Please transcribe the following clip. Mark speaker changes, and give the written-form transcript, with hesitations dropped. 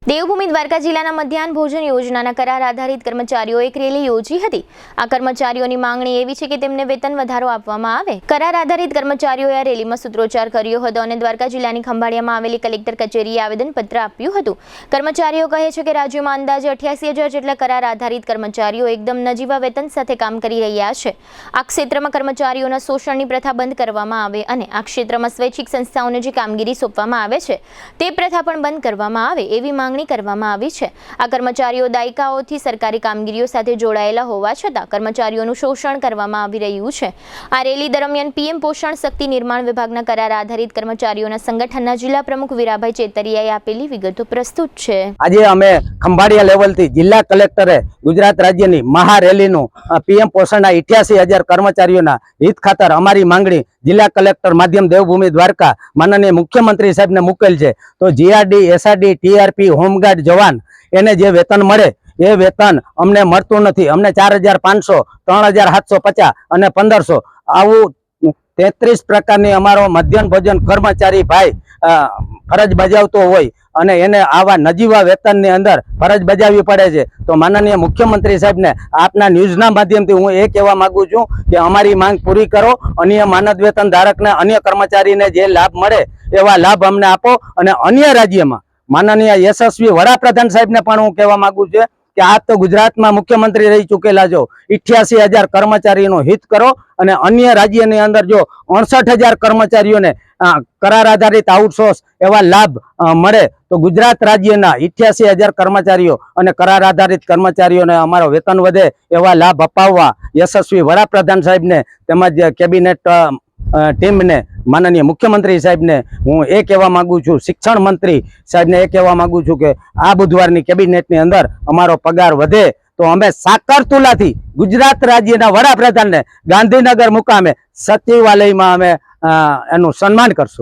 Speaker 1: દેવભૂમિ દ્વારકા જિલ્લાના મધ્યાહન ભોજન યોજનાના કરાર આધારિત કર્મચારીઓ એક રેલી યોજી હતી। આ કર્મચારીઓની માંગણી એવી છે કે તેમને વેતન વધારો આપવામાં આવે। કરાર આધારિત કર્મચારીઓએ આ રેલીમાં સૂત્રોચ્ચાર કર્યો હતો અને દ્વારકા જિલ્લાની ખંભાળિયામાં આવેલી કલેક્ટર કચેરીએ આવેદનપત્ર આપ્યું હતું। કર્મચારીઓ કહે છે કે રાજ્યમાં અંદાજે 88,000 જેટલા કરાર આધારિત કર્મચારીઓ એકદમ નજીવા વેતન સાથે કામ કરી રહ્યા છે। આ ક્ષેત્રમાં કર્મચારીઓના શોષણની પ્રથા બંધ કરવામાં આવે અને આ ક્ષેત્રમાં સ્વૈચ્છિક સંસ્થાઓને જે કામગીરી સોંપવામાં આવે છે તે પ્રથા પણ બંધ કરવામાં આવે એવી માંગણી કરવામાં આવી છે। આ કર્મચારીઓ દાયકાઓથી સરકારી કામગીરીઓ સાથે જોડાયેલા હોવા છતાં કર્મચારીઓનું શોષણ કરવામાં આવી રહ્યું છે। આ રેલી દરમિયાન પીએમ પોષણ શક્તિ નિર્માણ વિભાગના કરાર આધારિત કર્મચારીઓના સંગઠનના જિલ્લા પ્રમુખ વીરાભાઈ ચેતરિયાએ આપેલી વિગતો પ્રસ્તુત છે।
Speaker 2: આજે અમે ખંભાળિયા લેવલથી જિલ્લા કલેક્ટરે ગુજરાત રાજ્યની મહારેલીનું પીએમ પોષણના 88,000 કર્મચારીઓના હિત ખાતર અમારી માંગણી જિલ્લા કલેક્ટર માધ્યમ દેવભૂમિ દ્વારકા માનનીય મુખ્યમંત્રી સાહેબને મૂકેલ છે। તો જીઆરડી, એસઆરડી, ટીઆરપી, હોમગાર્ડ જવાન એને જે વેતન મળે એ વેતન અમને મળતું નથી। અમને 4,500, 3,750 અને 1,500 આવું 33 પ્રકારની અમારો મધ્યાહન ભોજન કર્મચારી ભાઈ ફરજ બજાવતો હોય અને એને આવા નજીવા વેતનની અંદર ફરજ બજાવવી પડે છે। તો માનનીય મુખ્યમંત્રી સાહેબને આપના ન્યૂઝના માધ્યમથી હું એ કહેવા માંગુ છું કે અમારી માંગ પૂરી કરો। અન્ય માનદ વેતન ધારકને, અન્ય કર્મચારીને જે લાભ મળે એવા લાભ અમને આપો। અને અન્ય રાજ્યમાં માનનીય યશસ્વી વડાપ્રધાન સાહેબને પણ હું કહેવા માંગુ છું કે આપ તો ગુજરાતમાં મુખ્યમંત્રી રહી ચૂકેલા છો, 88,000 કર્મચારીનું હિત કરો અને અન્ય રાજ્યની અંદર જો 68,000 કર્મચારીઓને કરાર આધારિત આઉટસોર્સ એવા લાભ મળે તો ગુજરાત રાજ્યના 88,000 કર્મચારીઓ અને કરાર આધારિત કર્મચારીઓને અમારો વેતન વધે એવા લાભ અપાવવા યશસ્વી વડાપ્રધાન સાહેબને તેમજ કેબિનેટ ટીમને માનનીય મુખ્યમંત્રી સાહેબને હું એ કહેવા માંગુ છું, શિક્ષણ મંત્રી સાહેબને એ કહેવા માંગુ છું કે આ બુધવારની કેબિનેટની અંદર અમારો પગાર વધે તો અમે સાકરતુલાથી ગુજરાત રાજ્યના વડાપ્રધાનને ગાંધીનગર મુકામે સચિવાલયમાં અમે એનું સન્માન કરશું।